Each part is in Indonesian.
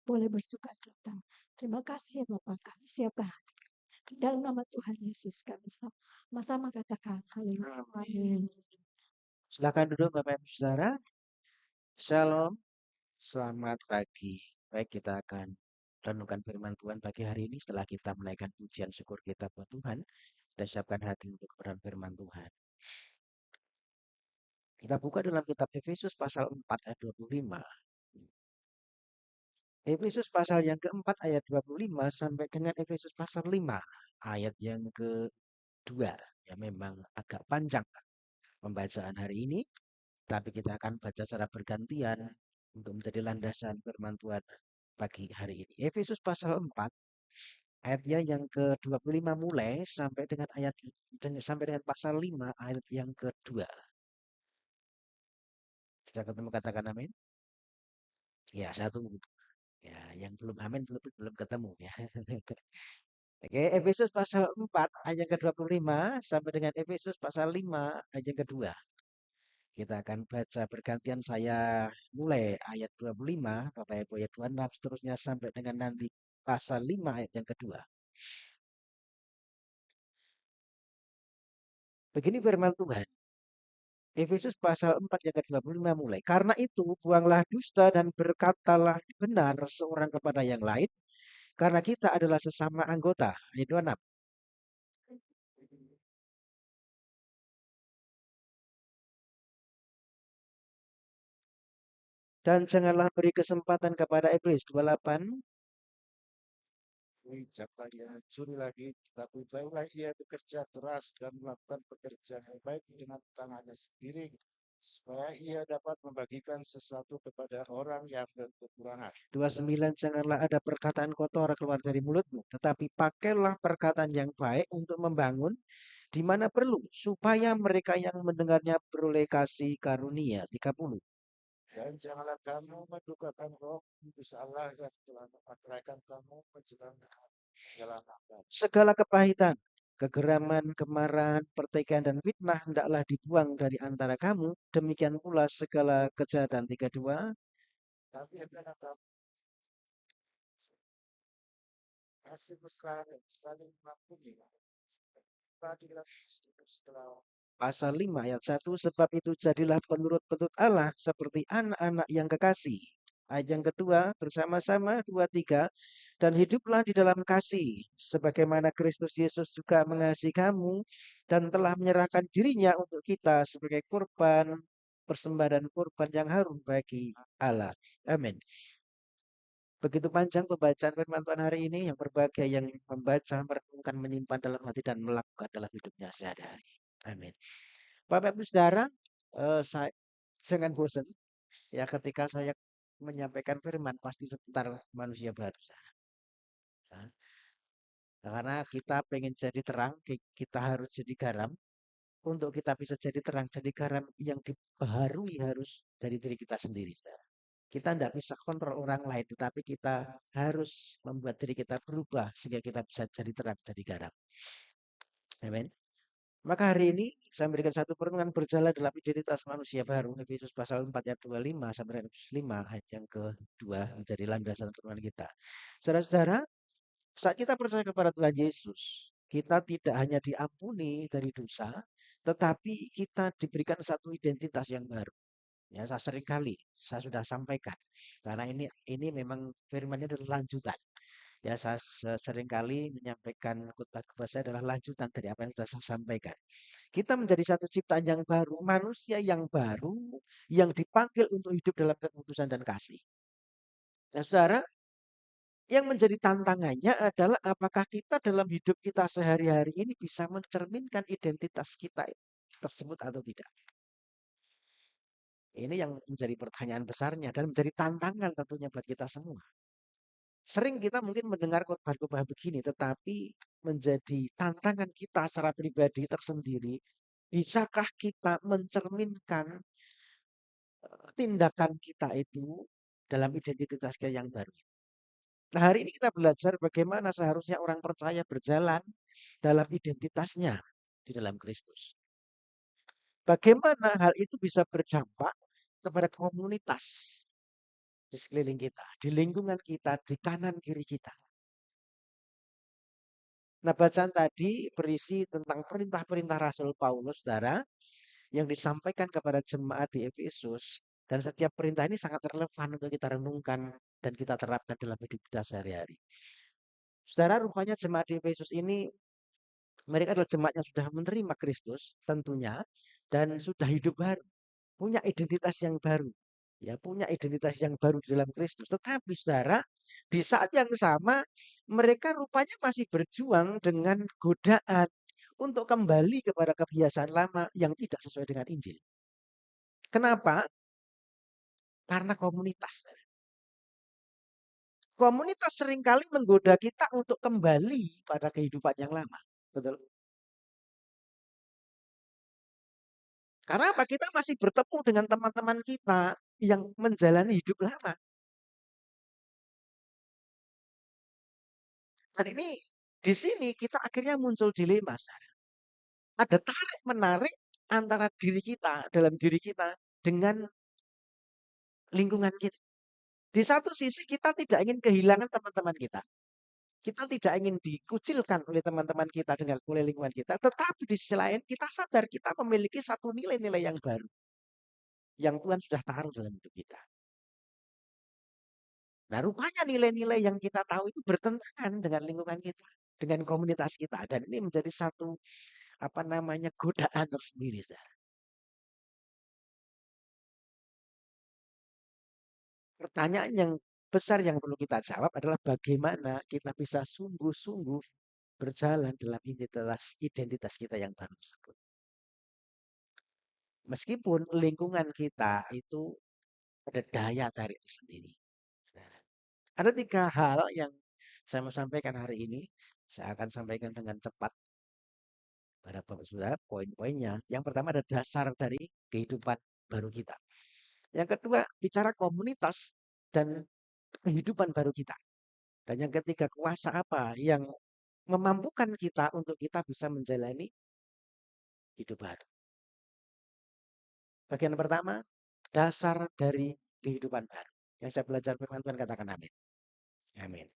boleh bersukacita. Terima kasih ya Bapak, kami siapkan hati kami. Dalam nama Tuhan Yesus kami sama-sama katakan haleluya. Amin. Silakan duduk Bapak Ibu Saudara. Shalom. Selamat pagi. Baik, kita akan renungkan firman Tuhan pagi hari ini setelah kita menaikkan pujian syukur kita buat Tuhan. Kita siapkan hati untuk kebenaran firman Tuhan. Kita buka dalam kitab Efesus pasal 4 ayat 25. Efesus pasal yang keempat ayat 25 sampai dengan Efesus pasal 5 ayat yang kedua. Ya memang agak panjang pembacaan hari ini, tapi kita akan baca secara bergantian untuk menjadi landasan firman Tuhan pagi hari ini. Efesus pasal 4 ayatnya yang ke-25 mulai sampai dengan pasal 5 ayat yang kedua. Sudah ketemu, katakan amin. Ya, saya tunggu. Ya, yang belum amin belum ketemu ya. Oke, Efesus pasal 4 ayat yang ke-25 sampai dengan Efesus pasal 5 ayat yang kedua. Kita akan baca bergantian, saya mulai ayat 25, Bapak Ibu ayat 26, seterusnya sampai dengan nanti pasal 5 ayat yang kedua. Begini firman Tuhan. Efesus pasal 4 yang ke-25 mulai. Karena itu, buanglah dusta dan berkatalah benar seorang kepada yang lain, karena kita adalah sesama anggota. Ayat 26. Dan janganlah beri kesempatan kepada iblis. 28. Janganlah ia mencuri lagi, tetapi baiklah ia bekerja keras dan melakukan pekerjaan yang baik dengan tangannya sendiri, supaya ia dapat membagikan sesuatu kepada orang yang berkekurangan. 29. Janganlah ada perkataan kotor keluar dari mulutmu, tetapi pakailah perkataan yang baik untuk membangun di mana perlu, supaya mereka yang mendengarnya beroleh kasih karunia. 30. Dan janganlah kamu mendukakan roh kudus Allah yang telah memasrahkan kamu menjelang akal. Segala kepahitan, kegeraman, kemarahan, pertikaian, dan fitnah hendaklah dibuang dari antara kamu. Demikian pula segala kejahatan. 32. Tapi hendaklah kamu kasih mesra dan saling mengampuni. Keadilan setelah Pasal 5 ayat 1. Sebab itu jadilah penurut-penurut Allah seperti anak-anak yang kekasih. Ayat yang kedua, bersama-sama 2, 3. Dan hiduplah di dalam kasih, sebagaimana Kristus Yesus juga mengasihi kamu dan telah menyerahkan dirinya untuk kita sebagai kurban, persembahan kurban yang harum bagi Allah. Amin. Begitu panjang pembacaan firman Tuhan hari ini, yang berbahagia yang membaca, merenungkan, menyimpan dalam hati dan melakukan dalam hidupnya sehari-hari. Amin. Bapak Ibu Saudara, saya jangan bosan ya ketika saya menyampaikan firman pasti seputar manusia baru. Nah, karena kita pengen jadi terang, kita harus jadi garam. Untuk kita bisa jadi terang, jadi garam yang dibaharui harus dari diri kita sendiri. Kita tidak bisa kontrol orang lain, tetapi kita harus membuat diri kita berubah sehingga kita bisa jadi terang, jadi garam. Amin. Maka hari ini saya memberikan satu perenungan berjalan dalam identitas manusia baru. Efesus pasal 4 ayat 25 sampai Efesus 5 ayat yang kedua menjadi landasan perenungan kita. Saudara-saudara, saat kita percaya kepada Tuhan Yesus, kita tidak hanya diampuni dari dosa, tetapi kita diberikan satu identitas yang baru. Ya, saya sering kali saya sudah sampaikan. Karena ini memang firman-Nya adalah lanjutan. Ya, saya sering kali menyampaikan khotbah saya adalah lanjutan dari apa yang sudah saya sampaikan. Kita menjadi satu ciptaan yang baru, manusia yang baru, yang dipanggil untuk hidup dalam kekudusan dan kasih. Nah, saudara, yang menjadi tantangannya adalah apakah kita dalam hidup kita sehari-hari ini bisa mencerminkan identitas kita tersebut atau tidak. Ini yang menjadi pertanyaan besarnya dan menjadi tantangan tentunya buat kita semua. Sering kita mungkin mendengar khotbah-khotbah begini, tetapi menjadi tantangan kita secara pribadi tersendiri. Bisakah kita mencerminkan tindakan kita itu dalam identitas kita yang baru? Nah, hari ini kita belajar bagaimana seharusnya orang percaya berjalan dalam identitasnya di dalam Kristus. Bagaimana hal itu bisa berdampak kepada komunitas. di sekeliling kita, di lingkungan kita, di kanan kiri kita. Nah, bacaan tadi berisi tentang perintah-perintah Rasul Paulus, saudara, yang disampaikan kepada jemaat di Efesus. Dan setiap perintah ini sangat relevan untuk kita renungkan dan kita terapkan dalam hidup kita sehari-hari. Saudara, rupanya jemaat di Efesus ini, mereka adalah jemaat yang sudah menerima Kristus tentunya, dan sudah hidup baru, punya identitas yang baru. Ya, punya identitas yang baru di dalam Kristus. Tetapi saudara, di saat yang sama mereka rupanya masih berjuang dengan godaan untuk kembali kepada kebiasaan lama yang tidak sesuai dengan Injil. Kenapa? Karena komunitas. Komunitas seringkali menggoda kita untuk kembali pada kehidupan yang lama. Betul? Karena apa? Kita masih bertemu dengan teman-teman kita yang menjalani hidup lama. Dan ini di sini kita akhirnya muncul dilema. Ada tarik-menarik antara diri kita, dalam diri kita, dengan lingkungan kita. Di satu sisi kita tidak ingin kehilangan teman-teman kita. Kita tidak ingin dikucilkan oleh teman-teman kita dengan oleh lingkungan kita. Tetapi di sisi lain kita sadar kita memiliki satu nilai-nilai yang baru. Yang Tuhan sudah taruh dalam hidup kita. Nah, rupanya nilai-nilai yang kita tahu itu bertentangan dengan lingkungan kita. Dengan komunitas kita. Dan ini menjadi satu godaan tersendiri. Saudara. Pertanyaan yang besar yang perlu kita jawab adalah bagaimana kita bisa sungguh-sungguh berjalan dalam identitas kita yang baru tersebut. Meskipun lingkungan kita itu ada daya tarik tersendiri. Ada 3 hal yang saya mau sampaikan hari ini. Saya akan sampaikan dengan cepat pada Bapak Saudara poin-poinnya. Yang pertama ada dasar dari kehidupan baru kita. Yang kedua bicara komunitas dan kehidupan baru kita. Dan yang ketiga, kuasa apa yang memampukan kita untuk kita bisa menjalani hidup baru. Bagian pertama, dasar dari kehidupan baru. Yang saya belajar firman Tuhan katakan amin. Amin.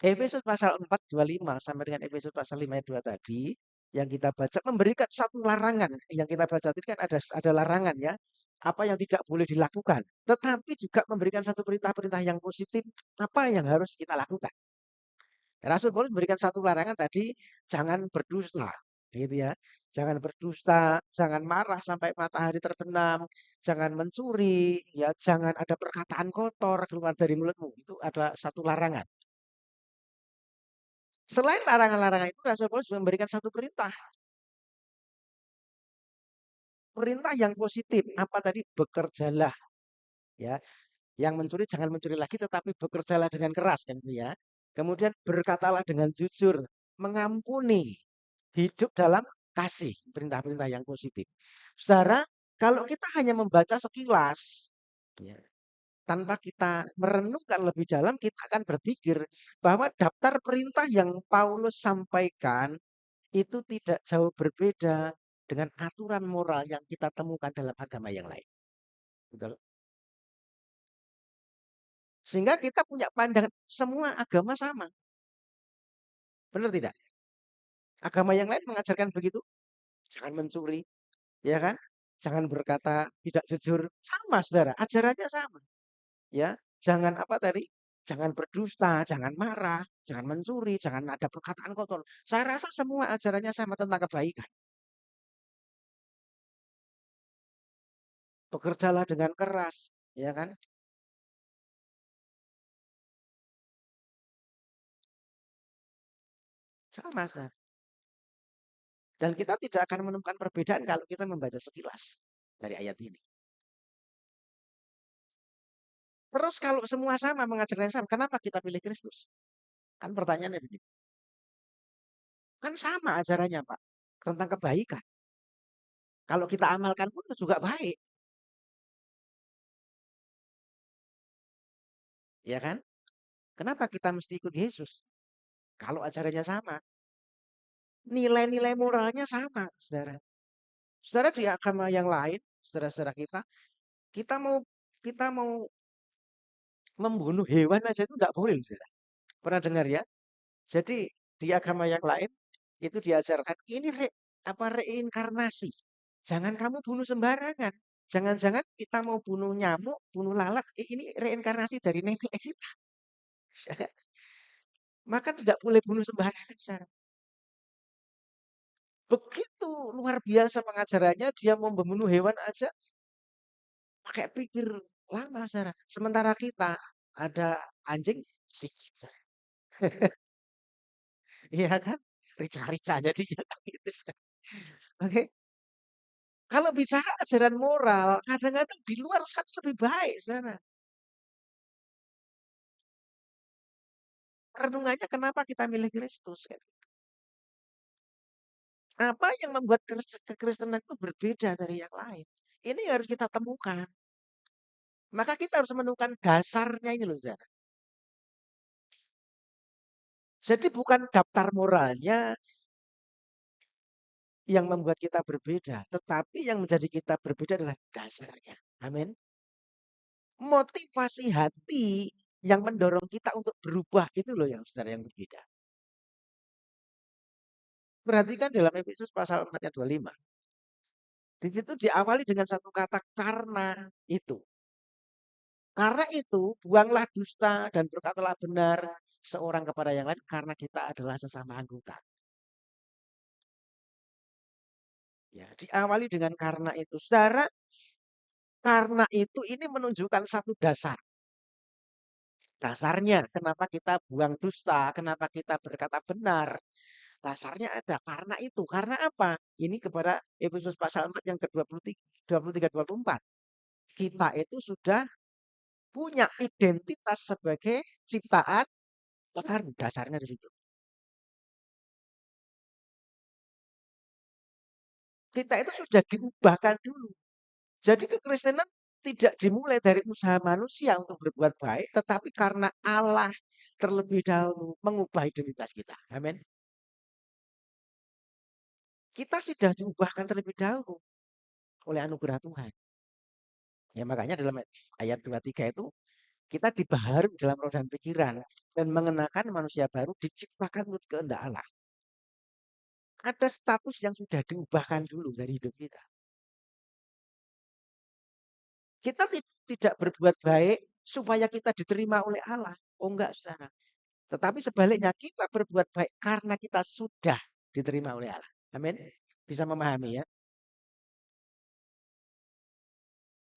Efesus pasal 4, 25 sampai dengan Efesus pasal 5 ayat 2 tadi, yang kita baca memberikan satu larangan. Yang kita baca tadi kan ada larangan ya. Apa yang tidak boleh dilakukan. Tetapi juga memberikan satu perintah-perintah yang positif. Apa yang harus kita lakukan. Rasul Paulus memberikan satu larangan tadi, jangan berdusta, gitu ya. Jangan berdusta, jangan marah sampai matahari terbenam, jangan mencuri, ya, jangan ada perkataan kotor keluar dari mulutmu. Itu ada satu larangan. Selain larangan-larangan itu, Rasul Paulus memberikan satu perintah. Perintah yang positif, apa tadi? Bekerjalah, ya. Yang mencuri jangan mencuri lagi, tetapi bekerjalah dengan keras, kan, ya. Kemudian berkatalah dengan jujur, mengampuni. Hidup dalam kasih, perintah-perintah yang positif. Saudara, kalau kita hanya membaca sekilas, ya, tanpa kita merenungkan lebih dalam, kita akan berpikir bahwa daftar perintah yang Paulus sampaikan itu tidak jauh berbeda dengan aturan moral yang kita temukan dalam agama yang lain. Betul? Sehingga kita punya pandangan semua agama sama. Benar tidak? Agama yang lain mengajarkan begitu. Jangan mencuri, ya kan? Jangan berkata tidak jujur, sama saudara, ajarannya sama. Ya, jangan apa tadi? Jangan berdusta, jangan marah, jangan mencuri, jangan ada perkataan kotor. Saya rasa semua ajarannya sama tentang kebaikan. Bekerjalah dengan keras, ya kan? Sama, saudara. Dan kita tidak akan menemukan perbedaan kalau kita membaca sekilas dari ayat ini. Terus kalau semua sama mengajarkan sama, kenapa kita pilih Kristus? Kan pertanyaannya begitu. Kan sama ajarannya, Pak. Tentang kebaikan. Kalau kita amalkan pun juga baik. Ya kan? Kenapa kita mesti ikut Yesus? Kalau ajarannya sama. Nilai-nilai moralnya sama, saudara. Saudara di agama yang lain, saudara-saudara kita mau Membunuh hewan aja itu nggak boleh, saudara. Pernah dengar ya? Jadi di agama yang lain itu diajarkan ini reinkarnasi. Jangan kamu bunuh sembarangan. Jangan-jangan kita mau bunuh nyamuk, bunuh lalat, ini reinkarnasi dari nenek kita. Maka tidak boleh bunuh sembarangan, saudara. Begitu luar biasa pengajarannya, dia mau membunuh hewan aja pakai pikir lama, saudara. Sementara kita ada anjing, sikit, saudara. Iya kan? Rica-rica jadinya kan gitu, saudara. Oke. Kalau bicara ajaran moral, kadang-kadang di luar sana lebih baik, saudara. Renungannya kenapa kita milih Kristus, kan? Apa yang membuat kekristenan itu berbeda dari yang lain? Ini harus kita temukan. Maka kita harus menemukan dasarnya ini loh, saudara. Jadi bukan daftar moralnya yang membuat kita berbeda, tetapi yang menjadi kita berbeda adalah dasarnya. Amin. Motivasi hati yang mendorong kita untuk berubah itu loh yang saudara yang berbeda. Perhatikan dalam Efesus pasal 4 ayat 25. Di situ diawali dengan satu kata karena itu. Karena itu buanglah dusta dan berkatalah benar seorang kepada yang lain karena kita adalah sesama anggota. Ya, diawali dengan karena itu. Saudara, karena itu ini menunjukkan satu dasar. Dasarnya kenapa kita buang dusta, kenapa kita berkata benar. Dasarnya ada karena itu. Karena apa? Ini kepada Efesus pasal 4 yang ke-23 23 24. Kita itu sudah punya identitas sebagai ciptaan baru. Dasarnya di situ. Kita itu sudah diubahkan dulu. Jadi kekristenan tidak dimulai dari usaha manusia untuk berbuat baik, tetapi karena Allah terlebih dahulu mengubah identitas kita. Amin. Kita sudah diubahkan terlebih dahulu oleh anugerah Tuhan. Ya makanya dalam ayat 23 itu kita dibaharui dalam roh dan pikiran dan mengenakan manusia baru diciptakan menurut kehendak Allah. Ada status yang sudah diubahkan dulu dari hidup kita. Kita tidak berbuat baik supaya kita diterima oleh Allah. Oh enggak, saudara. Tetapi sebaliknya kita berbuat baik karena kita sudah diterima oleh Allah. Amin. Bisa memahami ya.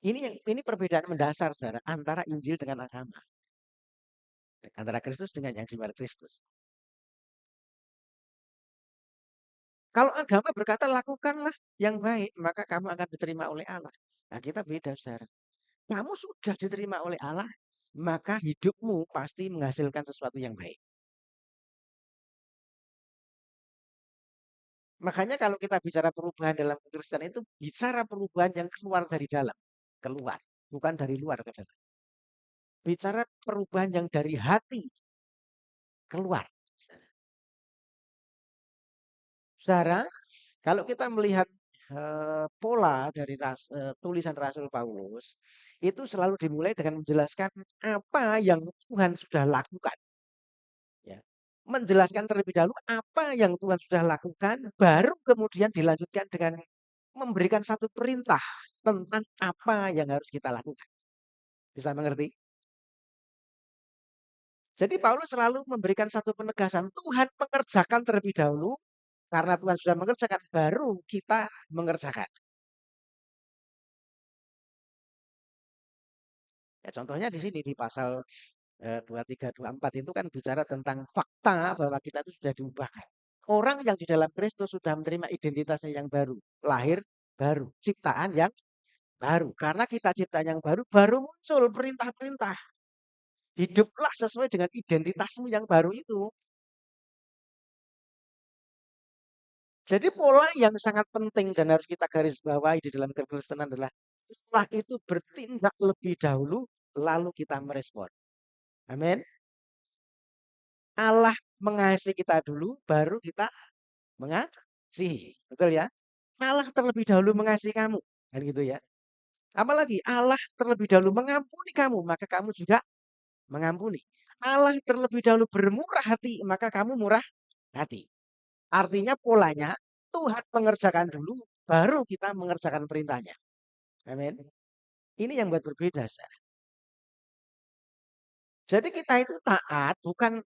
Ini perbedaan mendasar, saudara, antara Injil dengan agama. Antara Kristus dengan yang di luar Kristus. Kalau agama berkata lakukanlah yang baik, maka kamu akan diterima oleh Allah. Nah, kita beda, saudara. Kamu sudah diterima oleh Allah, maka hidupmu pasti menghasilkan sesuatu yang baik. Makanya kalau kita bicara perubahan dalam kekristenan itu bicara perubahan yang keluar dari dalam, keluar, bukan dari luar ke dalam. Bicara perubahan yang dari hati keluar. Saudara, kalau kita melihat pola dari tulisan Rasul Paulus, itu selalu dimulai dengan menjelaskan apa yang Tuhan sudah lakukan. Ya. Menjelaskan terlebih dahulu apa yang Tuhan sudah lakukan, baru kemudian dilanjutkan dengan memberikan satu perintah tentang apa yang harus kita lakukan. Bisa mengerti? Jadi Paulus selalu memberikan satu penegasan, Tuhan mengerjakan terlebih dahulu, karena Tuhan sudah mengerjakan, baru kita mengerjakan. Ya, contohnya di sini di pasal 23, 24 itu kan bicara tentang fakta bahwa kita itu sudah diubahkan. Orang yang di dalam Kristus sudah menerima identitasnya yang baru, lahir baru, ciptaan yang baru. Karena kita ciptaan yang baru, baru muncul perintah-perintah. Hiduplah sesuai dengan identitasmu yang baru itu. Jadi pola yang sangat penting dan harus kita garis bawahi di dalam kekristenan adalah setelah itu bertindak lebih dahulu, lalu kita merespon. Amin. Allah mengasihi kita dulu, baru kita mengasihi. Betul ya? Allah terlebih dahulu mengasihi kamu. Kan gitu ya. Apalagi Allah terlebih dahulu mengampuni kamu, maka kamu juga mengampuni. Allah terlebih dahulu bermurah hati, maka kamu murah hati. Artinya polanya Tuhan mengerjakan dulu, baru kita mengerjakan perintahnya. Amin. Ini yang buat berbeda. Jadi kita itu taat bukan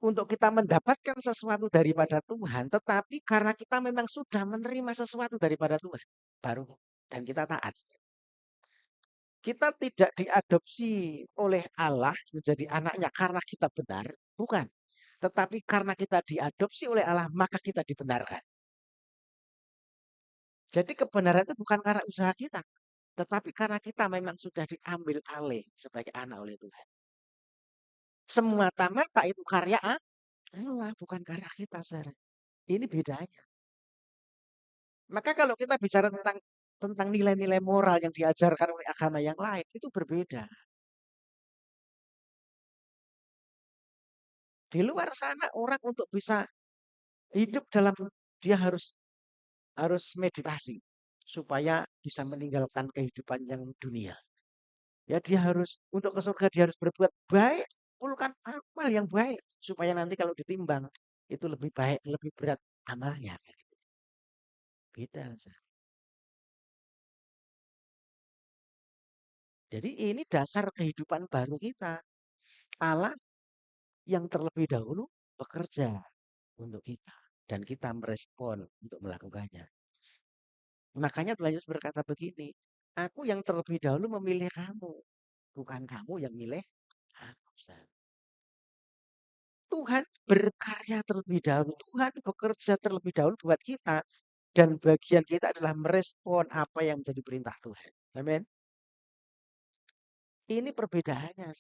untuk kita mendapatkan sesuatu daripada Tuhan, tetapi karena kita memang sudah menerima sesuatu daripada Tuhan, baru dan kita taat. Kita tidak diadopsi oleh Allah menjadi anaknya karena kita benar, bukan. Tetapi karena kita diadopsi oleh Allah, maka kita dibenarkan. Jadi kebenaran itu bukan karena usaha kita, tetapi karena kita memang sudah diambil alih sebagai anak oleh Tuhan. Semata-mata itu karya Allah, bukan karya kita, saudara. Ini bedanya. Maka kalau kita bicara tentang nilai-nilai moral yang diajarkan oleh agama yang lain, itu berbeda. Di luar sana orang untuk bisa hidup dalam, dia harus meditasi supaya bisa meninggalkan kehidupan yang dunia. Ya dia harus untuk ke surga dia harus berbuat baik, kumpulkan amal yang baik supaya nanti kalau ditimbang itu lebih baik, lebih berat amalnya. Beda. Jadi ini dasar kehidupan baru kita. Allah yang terlebih dahulu bekerja untuk kita dan kita merespon untuk melakukannya. Makanya Tuhan Yesus berkata begini, aku yang terlebih dahulu memilih kamu, bukan kamu yang milih aku. Tuhan berkarya terlebih dahulu, Tuhan bekerja terlebih dahulu buat kita dan bagian kita adalah merespon apa yang menjadi perintah Tuhan. Amin. Ini perbedaannya.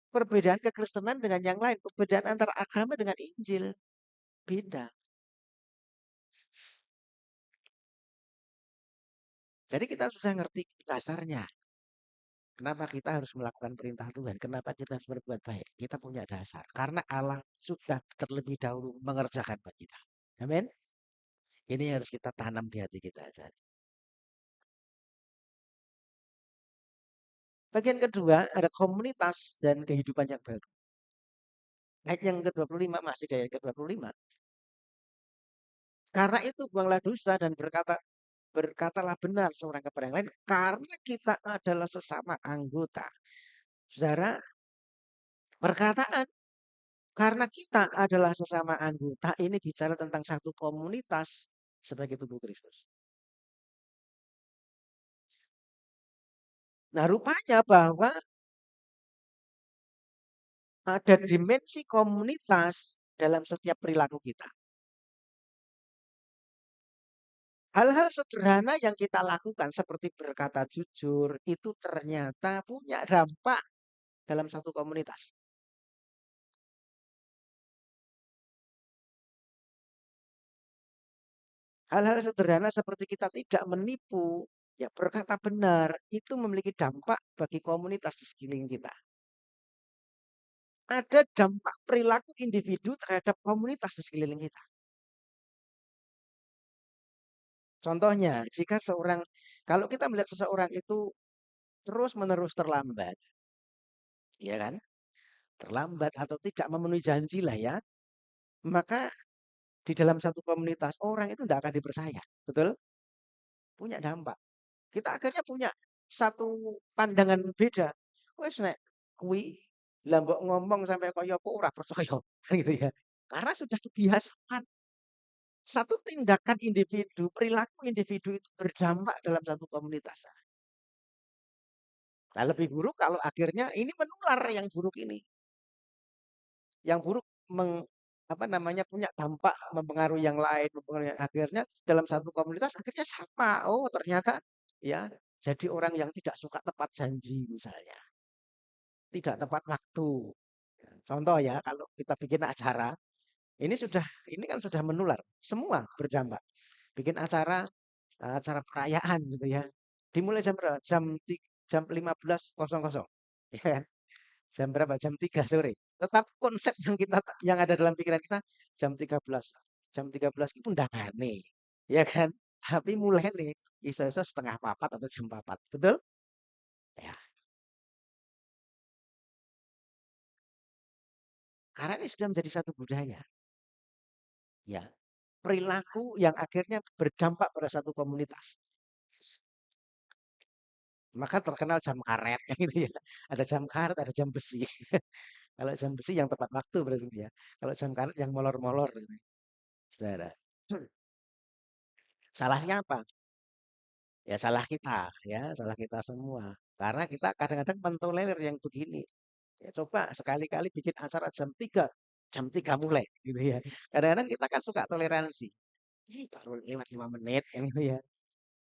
Perbedaan kekristenan dengan yang lain, perbedaan antara agama dengan Injil. Beda. Jadi kita sudah ngerti dasarnya. Kenapa kita harus melakukan perintah Tuhan? Kenapa kita harus berbuat baik? Kita punya dasar. Karena Allah sudah terlebih dahulu mengerjakan buat kita. Amin. Ini harus kita tanam di hati kita. Bagian kedua ada komunitas dan kehidupan yang baru. Ayat yang ke-25 masih di ayat ke-25. Karena itu buanglah dosa dan berkatalah benar seorang kepada yang lain karena kita adalah sesama anggota. Saudara, perkataan karena kita adalah sesama anggota ini bicara tentang satu komunitas sebagai tubuh Kristus. Nah, rupanya bahwa ada dimensi komunitas dalam setiap perilaku kita. Hal-hal sederhana yang kita lakukan seperti berkata jujur itu ternyata punya dampak dalam satu komunitas. Hal-hal sederhana seperti kita tidak menipu, ya berkata benar, itu memiliki dampak bagi komunitas di sekeliling kita. Ada dampak perilaku individu terhadap komunitas di sekeliling kita. Contohnya, jika kalau kita melihat seseorang itu terus-menerus terlambat, ya kan? Terlambat atau tidak memenuhi janji lah ya, maka di dalam satu komunitas orang itu tidak akan dipercaya, betul? Punya dampak. Kita akhirnya punya satu pandangan beda. Wes nek kuwi lah mbok ngomong sampai kaya apa ora percaya kan gitu ya. Karena sudah kebiasaan. Satu tindakan individu, perilaku individu itu berdampak dalam satu komunitas. Nah, lebih buruk kalau akhirnya ini menular yang buruk ini. Yang buruk punya dampak mempengaruhi yang lain, akhirnya dalam satu komunitas akhirnya sama. Oh, ternyata ya jadi orang yang tidak suka tepat janji misalnya. Tidak tepat waktu. Contoh ya, kalau kita bikin acara, ini kan sudah menular, semua berdampak. Bikin acara perayaan gitu ya. Dimulai jam berapa? Jam 15.00. Ya kan? Jam berapa? Jam 3 sore. Tetap konsep yang ada dalam pikiran kita jam 13. Jam 13 itu undangan nih. Ya kan? Tapi mulai nih iso-iso setengah papat atau jam 4. Betul? Ya. Karena ini sudah menjadi satu budaya. Ya, perilaku yang akhirnya berdampak pada satu komunitas. Maka terkenal jam karet yang gitu ya. Ada jam karet, ada jam besi. Kalau jam besi yang tepat waktu berarti ya. Kalau jam karet yang molor-molor gitu, saudara. Salahnya apa? Ya salah kita, ya salah kita semua. Karena kita kadang-kadang mentolerir yang begini. Ya, coba sekali-kali bikin acara jam 3 mulai gitu ya. Kadang-kadang kita kan suka toleransi. Baru lewat 5 menit kan gitu ya.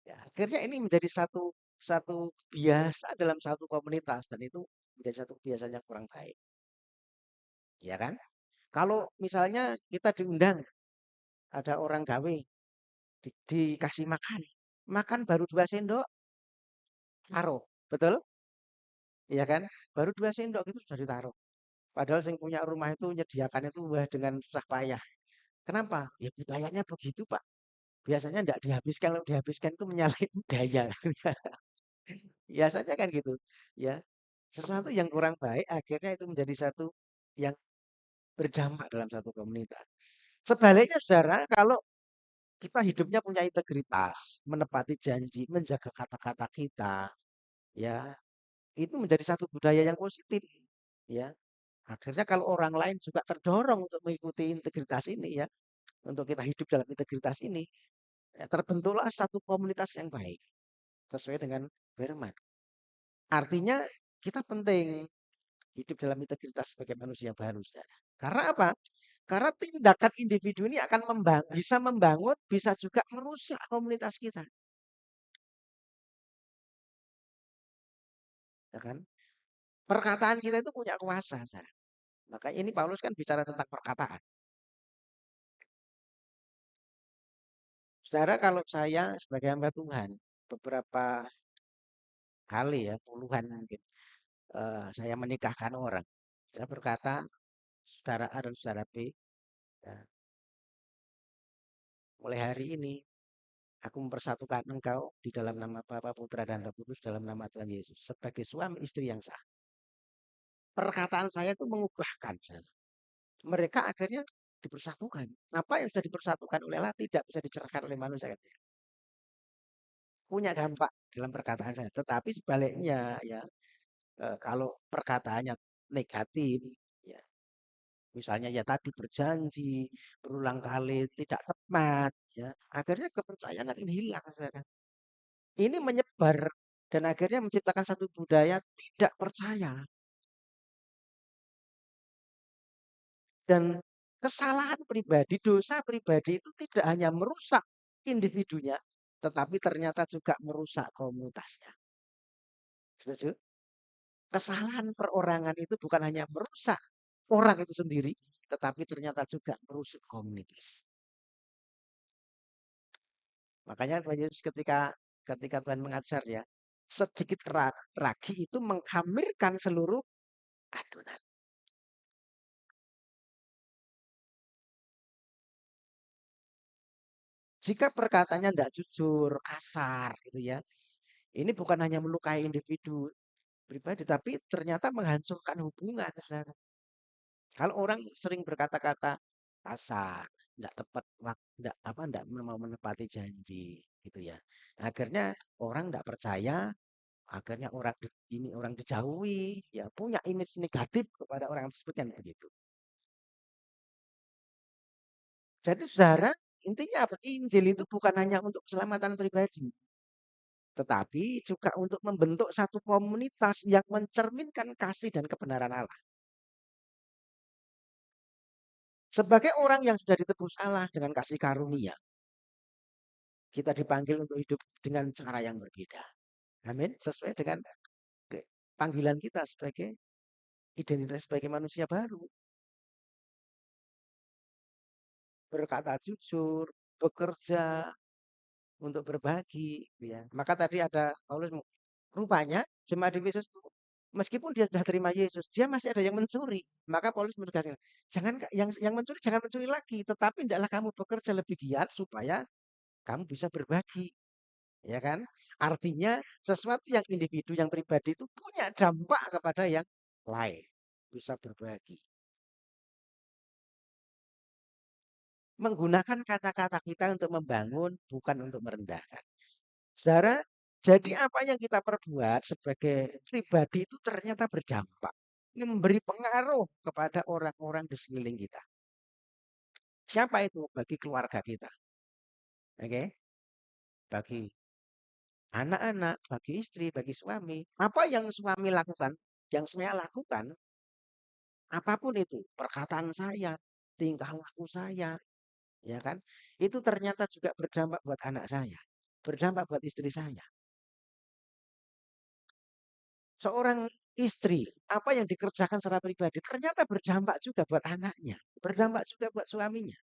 Ya, akhirnya ini menjadi satu satu biasa dalam satu komunitas dan itu menjadi satu kebiasaan yang kurang baik, ya kan? Kalau misalnya kita diundang, ada orang gawe, dikasih makan, makan baru 2 sendok, taruh, betul? Iya kan? Baru 2 sendok itu sudah ditaruh. Padahal yang punya rumah itu menyediakan itu wah dengan susah payah. Kenapa? Ya budayanya begitu, Pak. Biasanya tidak dihabiskan, kalau dihabiskan itu menyalahi budaya. Biasanya kan gitu. Ya, sesuatu yang kurang baik akhirnya itu menjadi satu yang berdampak dalam satu komunitas. Sebaliknya, saudara, kalau kita hidupnya punya integritas, menepati janji, menjaga kata-kata kita, ya, itu menjadi satu budaya yang positif, ya. Akhirnya kalau orang lain juga terdorong untuk mengikuti integritas ini ya, untuk kita hidup dalam integritas ini, ya, terbentuklah satu komunitas yang baik sesuai dengan firman. Artinya kita penting hidup dalam integritas sebagai manusia baru, saudara. Karena apa? Karena tindakan individu ini akan bisa membangun, bisa juga merusak komunitas kita, ya kan? Perkataan kita itu punya kuasa, saudara. Maka ini Paulus kan bicara tentang perkataan. Saudara, kalau saya sebagai hamba Tuhan, beberapa kali ya, puluhan mungkin, saya menikahkan orang. Saya berkata, saudara A dan saudara B, ya, mulai hari ini aku mempersatukan engkau di dalam nama Bapa, Putra, dan Roh Kudus dalam nama Tuhan Yesus sebagai suami istri yang sah. Perkataan saya itu mengubahkan. Mereka akhirnya dipersatukan. Apa yang sudah dipersatukan oleh Allah tidak bisa dicerahkan oleh manusia. Punya dampak dalam perkataan saya. Tetapi sebaliknya ya, kalau perkataannya negatif, ya, misalnya ya tadi berjanji berulang kali tidak tepat, ya akhirnya kepercayaan akan hilang. Ini menyebar dan akhirnya menciptakan satu budaya tidak percaya dan kesalahan pribadi, dosa pribadi itu tidak hanya merusak individunya, tetapi ternyata juga merusak komunitasnya. Setuju? Kesalahan perorangan itu bukan hanya merusak orang itu sendiri, tetapi ternyata juga merusak komunitas. Makanya Tuhan Yesus ketika Tuhan mengajar ya, sedikit ragi itu menghamirkan seluruh adonan. Jika perkataannya tidak jujur, kasar gitu ya, ini bukan hanya melukai individu pribadi, tapi ternyata menghancurkan hubungan. Saudara. Kalau orang sering berkata-kata kasar, tidak tepat waktu, tidak mau menepati janji, gitu ya. Akhirnya orang tidak percaya, akhirnya orang dijauhi, ya punya image negatif kepada orang tersebut kan begitu. Jadi saudara, intinya apa? Injil itu bukan hanya untuk keselamatan pribadi, tetapi juga untuk membentuk satu komunitas yang mencerminkan kasih dan kebenaran Allah. Sebagai orang yang sudah ditebus Allah dengan kasih karunia, kita dipanggil untuk hidup dengan cara yang berbeda. Amin. Sesuai dengan panggilan kita sebagai identitas sebagai manusia baru. Berkata jujur, bekerja, untuk berbagi. Ya. Maka tadi ada Paulus, rupanya jemaat di Efesus meskipun dia sudah terima Yesus, dia masih ada yang mencuri. Maka Paulus menegaskan, jangan yang mencuri jangan mencuri lagi, tetapi hendaklah kamu bekerja lebih giat supaya kamu bisa berbagi. Ya kan? Artinya sesuatu yang individu, yang pribadi itu punya dampak kepada yang lain. Bisa berbagi. Menggunakan kata-kata kita untuk membangun, bukan untuk merendahkan. Saudara, jadi apa yang kita perbuat sebagai pribadi itu ternyata berdampak. Memberi pengaruh kepada orang-orang di sekeliling kita. Siapa itu? Bagi keluarga kita. Oke? Bagi anak-anak, bagi istri, bagi suami. Apa yang suami lakukan? Yang saya lakukan, apapun itu, perkataan saya, tingkah laku saya, ya kan? Itu ternyata juga berdampak buat anak saya, berdampak buat istri saya. Seorang istri, apa yang dikerjakan secara pribadi ternyata berdampak juga buat anaknya, berdampak juga buat suaminya.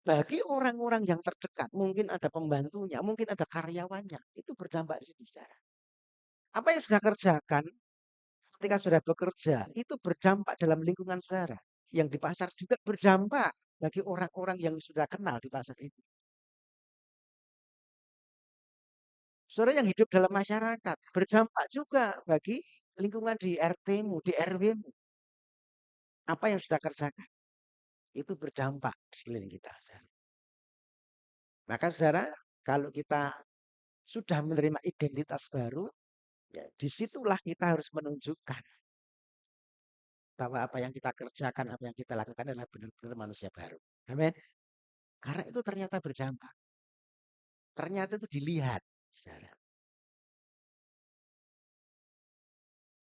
Bagi orang-orang yang terdekat, mungkin ada pembantunya, mungkin ada karyawannya, itu berdampak di situ, saudara. Apa yang sudah kerjakan ketika sudah bekerja, itu berdampak dalam lingkungan saudara. Yang di pasar juga berdampak bagi orang-orang yang sudah kenal di pasar itu. Saudara yang hidup dalam masyarakat berdampak juga bagi lingkungan di RT-mu, di RW-mu. Apa yang sudah kerjakan itu berdampak di sekeliling kita, saudara. Maka saudara, kalau kita sudah menerima identitas baru, ya disitulah kita harus menunjukkan bahwa apa yang kita kerjakan, apa yang kita lakukan adalah benar-benar manusia baru. Amin. Karena itu ternyata berdampak. Ternyata itu dilihat, saudara.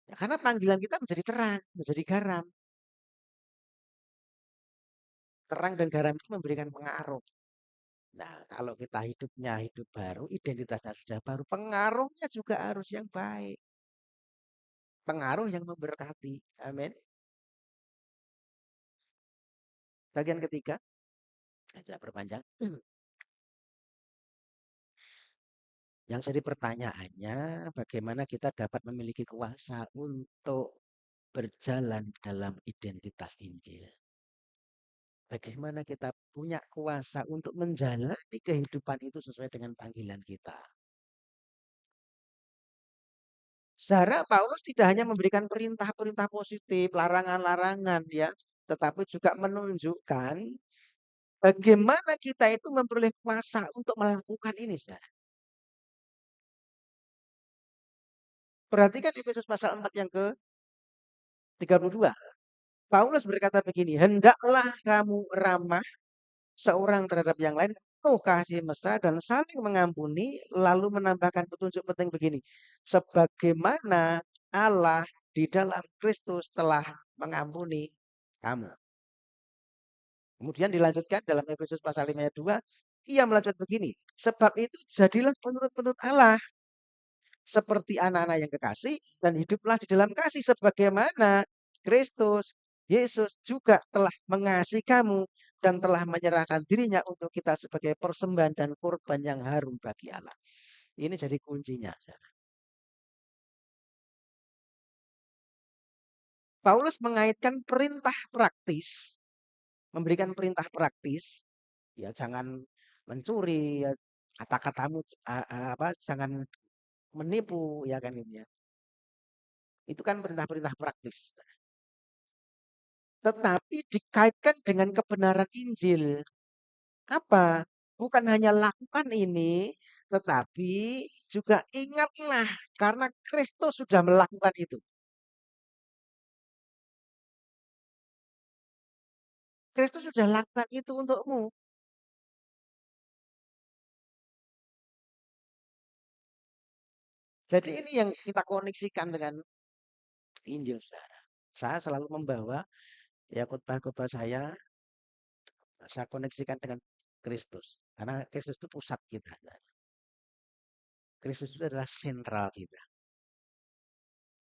Ya, karena panggilan kita menjadi terang, menjadi garam. Terang dan garam itu memberikan pengaruh. Nah, kalau kita hidupnya hidup baru, identitasnya sudah baru, pengaruhnya juga harus yang baik. Pengaruh yang memberkati. Amin. Bagian ketiga, tidak perpanjang. Yang jadi pertanyaannya, bagaimana kita dapat memiliki kuasa untuk berjalan dalam identitas Injil? Bagaimana kita punya kuasa untuk menjalani kehidupan itu sesuai dengan panggilan kita? Secara Paulus tidak hanya memberikan perintah-perintah positif, larangan-larangan ya, tetapi juga menunjukkan bagaimana kita itu memperoleh kuasa untuk melakukan ini, saudara. Perhatikan Efesus pasal 4 yang ke-32. Paulus berkata begini, hendaklah kamu ramah seorang terhadap yang lain, penuh kasih mesra dan saling mengampuni, lalu menambahkan petunjuk penting begini, sebagaimana Allah di dalam Kristus telah mengampuni kamu. Kemudian dilanjutkan dalam Efesus pasal 5 ayat 2, ia melanjutkan begini, sebab itu jadilah penurut-penurut Allah seperti anak-anak yang kekasih dan hiduplah di dalam kasih sebagaimana Kristus Yesus juga telah mengasihi kamu dan telah menyerahkan dirinya untuk kita sebagai persembahan dan kurban yang harum bagi Allah. Ini jadi kuncinya. Paulus mengaitkan perintah praktis, memberikan perintah praktis, ya jangan mencuri, ya, kata-katamu apa jangan menipu ya kan ini ya. Itu kan perintah-perintah praktis. Tetapi dikaitkan dengan kebenaran Injil. Apa? Bukan hanya lakukan ini, tetapi juga ingatlah karena Kristus sudah melakukan itu. Kristus sudah lakukan itu untukmu. Jadi ini yang kita koneksikan dengan Injil, saudara. Saya selalu membawa ya khotbah-khotbah saya koneksikan dengan Kristus. Karena Kristus itu pusat kita. Kristus itu adalah sentral kita.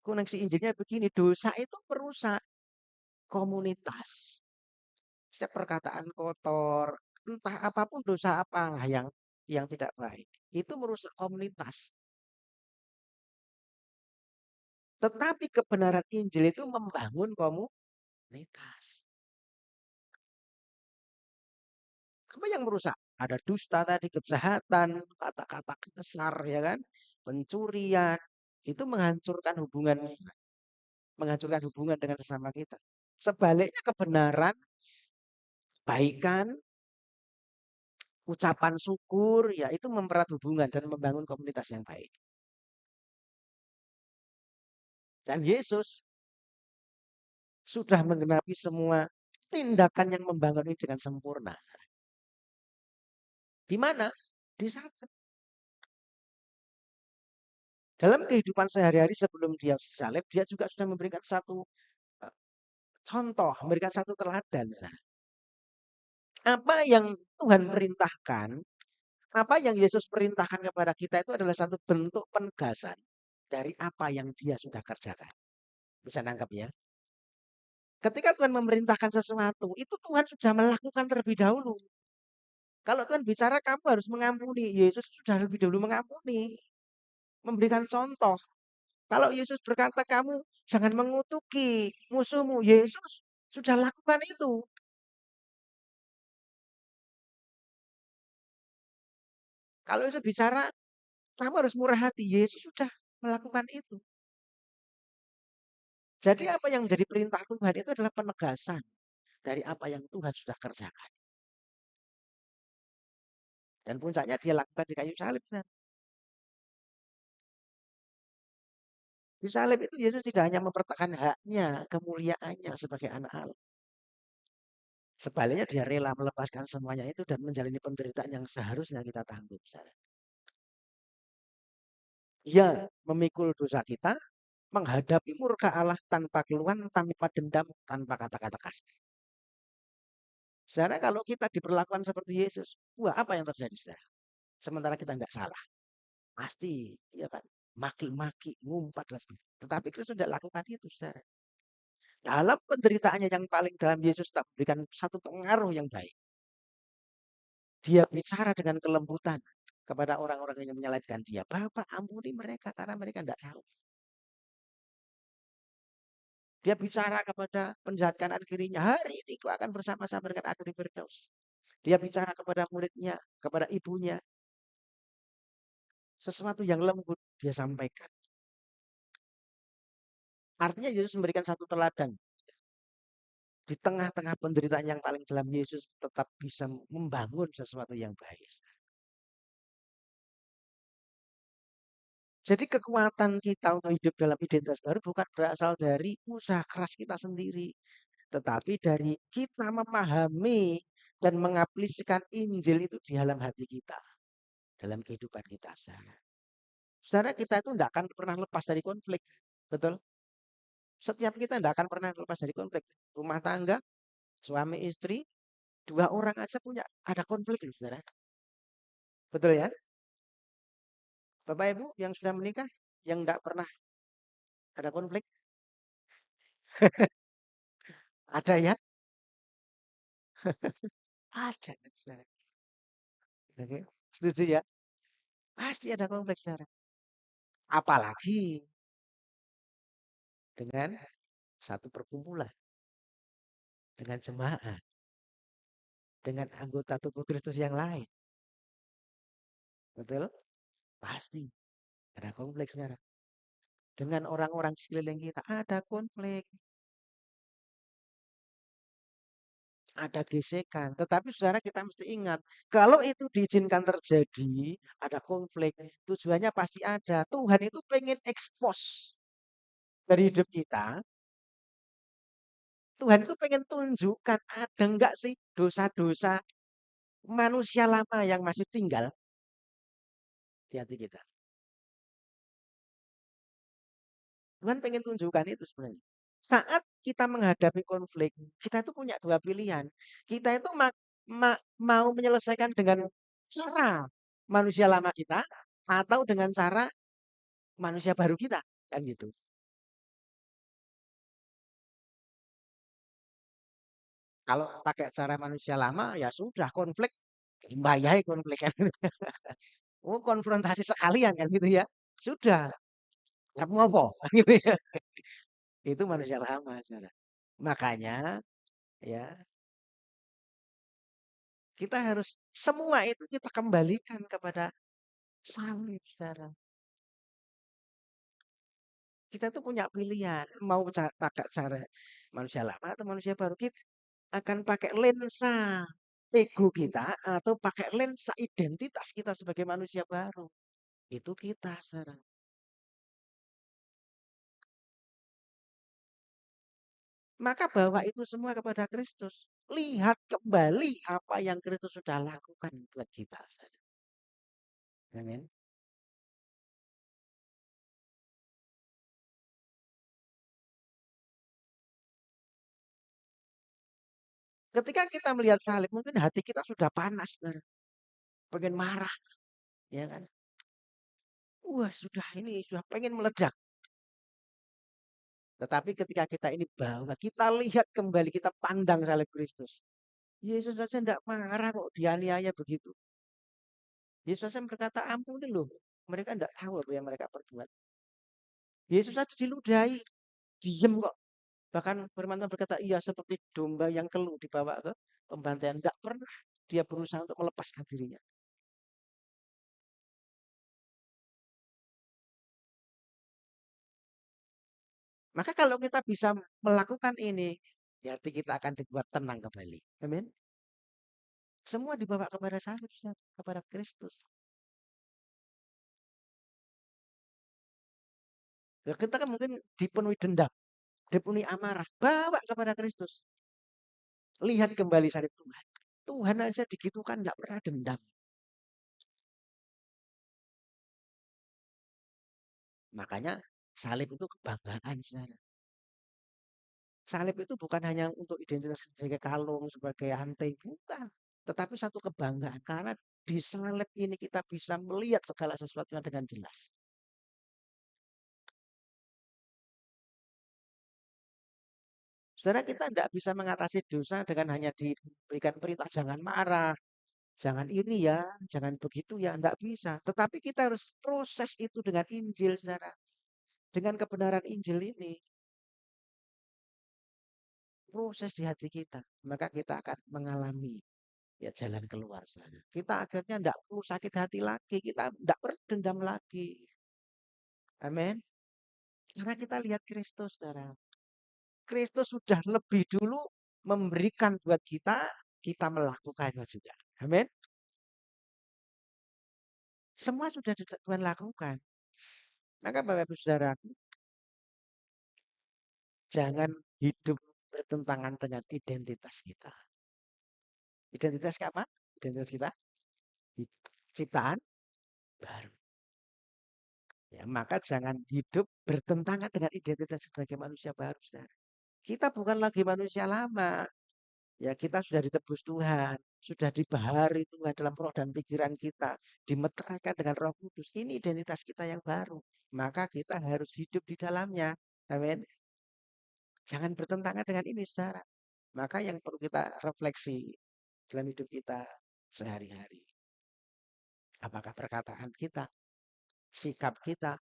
Koneksi Injilnya begini, dosa itu merusak komunitas. Setiap perkataan kotor, entah apapun dosa apalah yang tidak baik, itu merusak komunitas. Tetapi kebenaran Injil itu membangun komunitas. Apa yang merusak? Ada dusta tadi, kejahatan, kata-kata kasar, ya kan? Pencurian, itu menghancurkan hubungan dengan sesama kita. Sebaliknya kebenaran, kebaikan, ucapan syukur, ya itu mempererat hubungan dan membangun komunitas yang baik. Dan Yesus sudah menggenapi semua tindakan yang membangun ini dengan sempurna. Di mana? Di sana. Dalam kehidupan sehari-hari sebelum dia salib, dia juga sudah memberikan satu contoh, memberikan satu teladan. Apa yang Tuhan perintahkan, apa yang Yesus perintahkan kepada kita itu adalah satu bentuk penegasan dari apa yang dia sudah kerjakan. Bisa nangkap ya? Ketika Tuhan memerintahkan sesuatu, itu Tuhan sudah melakukan terlebih dahulu. Kalau Tuhan bicara kamu harus mengampuni, Yesus sudah lebih dahulu mengampuni, memberikan contoh. Kalau Yesus berkata kamu jangan mengutuki musuhmu, Yesus sudah lakukan itu. Kalau Yesus bicara kamu harus murah hati, Yesus sudah melakukan itu. Jadi apa yang menjadi perintah Tuhan itu adalah penegasan dari apa yang Tuhan sudah kerjakan. Dan puncaknya dia lakukan di kayu salib. Kan? Di salib itu Yesus tidak hanya mempertahankan haknya, kemuliaannya sebagai anak Allah. Sebaliknya dia rela melepaskan semuanya itu dan menjalani penderitaan yang seharusnya kita tanggung. Dia memikul dosa kita, menghadapi murka Allah tanpa keluhan, tanpa dendam, tanpa kata-kata kasar. Saudara, kalau kita diperlakukan seperti Yesus, wah apa yang terjadi, saudara? Sementara kita tidak salah. Pasti, ya kan? Maki-maki, ngumpat dan sebagainya. Tetapi Kristus tidak lakukan itu, saudara. Dalam penderitaannya yang paling dalam, Yesus tak memberikan satu pengaruh yang baik. Dia bicara dengan kelembutan kepada orang-orang yang menyalahkan dia. Bapak ampuni mereka karena mereka tidak tahu. Dia bicara kepada penjahat kanan kirinya. Hari ini kau akan bersama-sama dengan aku di Firdaus. Dia bicara kepada muridnya, kepada ibunya. Sesuatu yang lembut dia sampaikan. Artinya Yesus memberikan satu teladan. Di tengah-tengah penderitaan yang paling dalam, Yesus tetap bisa membangun sesuatu yang baik. Jadi kekuatan kita untuk hidup dalam identitas baru bukan berasal dari usaha keras kita sendiri. Tetapi dari kita memahami dan mengaplikasikan Injil itu di dalam hati kita. Dalam kehidupan kita. Saudara, kita itu tidak akan pernah lepas dari konflik. Betul? Setiap kita tidak akan pernah lepas dari konflik. Rumah tangga, suami istri, dua orang aja punya ada konflik loh, saudara. Betul ya? Bapak Ibu yang sudah menikah, yang tidak pernah ada konflik, ada ya? Ada, saudara. Oke, setuju ya? Pasti ada konflik, saudara. Apalagi dengan satu perkumpulan, dengan jemaat, dengan anggota tubuh Kristus yang lain. Betul? Pasti ada konflik, saudara. Dengan orang-orang sekeliling kita ada konflik. Ada gesekan. Tetapi saudara kita mesti ingat, kalau itu diizinkan terjadi, ada konflik, tujuannya pasti ada. Tuhan itu pengen expose dari hidup kita. Tuhan itu pengen tunjukkan ada enggak sih dosa-dosa manusia lama yang masih tinggal di hati kita. Tuhan pengen tunjukkan itu sebenarnya. Saat kita menghadapi konflik, kita itu punya dua pilihan. Kita itu mau menyelesaikan dengan cara manusia lama kita atau dengan cara manusia baru kita, kan gitu. Kalau pakai cara manusia lama ya sudah konflik, bayai konflik kan. Oh, konfrontasi sekalian kan gitu ya. Sudah, kamu apa? Gitu ya. Itu manusia lama, saudara. Makanya ya kita harus semua itu kita kembalikan kepada salib, saudara. Kita tuh punya pilihan mau pakai cara manusia lama atau manusia baru. Kita akan pakai lensa ego kita atau pakai lensa identitas kita sebagai manusia baru. Itu kita sekarang. Maka bawa itu semua kepada Kristus. Lihat kembali apa yang Kristus sudah lakukan buat kita. Amin. Ketika kita melihat salib, mungkin hati kita sudah panas, pengen marah, ya kan? Wah, sudah ini sudah pengen meledak. Tetapi ketika kita ini bawa, kita lihat kembali, kita pandang salib Kristus. Yesus saja tidak marah kok dianiaya begitu. Yesus saja berkata, ampuni loh. Mereka tidak tahu apa yang mereka perbuat. Yesus saja diludahi, diem kok. Bahkan firman Tuhan berkata, iya seperti domba yang keluh dibawa ke pembantaian. Tidak pernah dia berusaha untuk melepaskan dirinya. Maka kalau kita bisa melakukan ini, ya hati kita akan dibuat tenang kembali. Amin. Semua dibawa kepada salib, kepada Kristus. Ya, kita kan mungkin dipenuhi dendam, dipenuhi amarah, bawa kepada Kristus. Lihat kembali salib Tuhan. Tuhan aja digitukan nggak pernah dendam. Makanya salib itu kebanggaan, saudara. Salib itu bukan hanya untuk identitas sebagai kalung, sebagai anting, bukan. Tetapi satu kebanggaan. Karena di salib ini kita bisa melihat segala sesuatunya dengan jelas. Saudara, kita tidak bisa mengatasi dosa dengan hanya diberikan perintah jangan marah, jangan iri ya, jangan begitu ya, tidak bisa. Tetapi kita harus proses itu dengan Injil, saudara. Dengan kebenaran Injil ini, proses di hati kita, maka kita akan mengalami ya jalan keluar sana. Kita akhirnya tidak perlu sakit hati lagi, kita tidak perlu dendam lagi. Amin. Karena kita lihat Kristus, saudara. Kristus sudah lebih dulu memberikan buat kita, kita melakukannya juga. Amin. Semua sudah Tuhan lakukan. Maka Bapak Ibu Saudara, jangan hidup bertentangan dengan identitas kita. Identitas apa? Identitas kita ciptaan baru. Ya, maka jangan hidup bertentangan dengan identitas sebagai manusia baru, saudara. Kita bukan lagi manusia lama. Ya, kita sudah ditebus Tuhan, sudah dibahari Tuhan dalam roh dan pikiran kita, dimeteraikan dengan Roh Kudus. Ini identitas kita yang baru. Maka kita harus hidup di dalamnya. Amin. Jangan bertentangan dengan ini, saudara. Maka yang perlu kita refleksi dalam hidup kita sehari-hari. Apakah perkataan kita, sikap kita,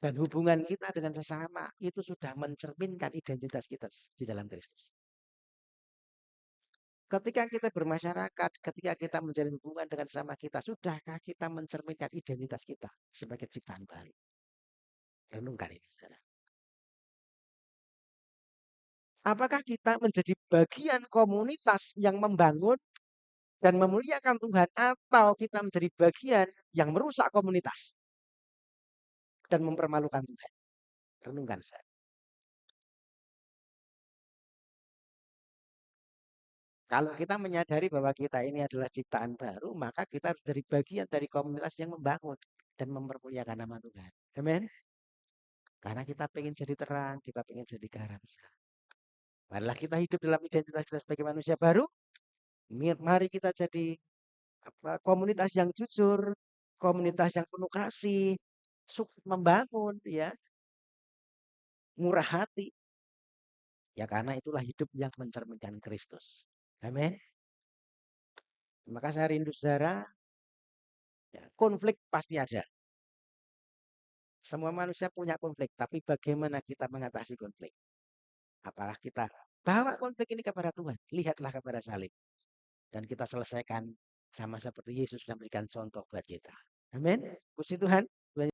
dan hubungan kita dengan sesama itu sudah mencerminkan identitas kita di dalam Kristus. Ketika kita bermasyarakat, ketika kita menjalin hubungan dengan sesama kita, sudahkah kita mencerminkan identitas kita sebagai ciptaan baru? Renungkan ini, saudara. Apakah kita menjadi bagian komunitas yang membangun dan memuliakan Tuhan, atau kita menjadi bagian yang merusak komunitas dan mempermalukan Tuhan? Renungkan, saudara. Kalau kita menyadari bahwa kita ini adalah ciptaan baru, maka kita harus dari bagian dari komunitas yang membangun dan mempermuliakan nama Tuhan. Amin. Karena kita pengen jadi terang, kita pengen jadi garam. Marilah kita hidup dalam identitas kita sebagai manusia baru. Mari kita jadi komunitas yang jujur, komunitas yang penuh kasih, membangun, ya, murah hati. Ya karena itulah hidup yang mencerminkan Kristus. Amin. Maka saya rindu, saudara, ya, konflik pasti ada. Semua manusia punya konflik, tapi bagaimana kita mengatasi konflik? Apakah kita bawa konflik ini kepada Tuhan? Lihatlah kepada salib. Dan kita selesaikan sama seperti Yesus yang memberikan contoh buat kita. Amin. Puji Tuhan.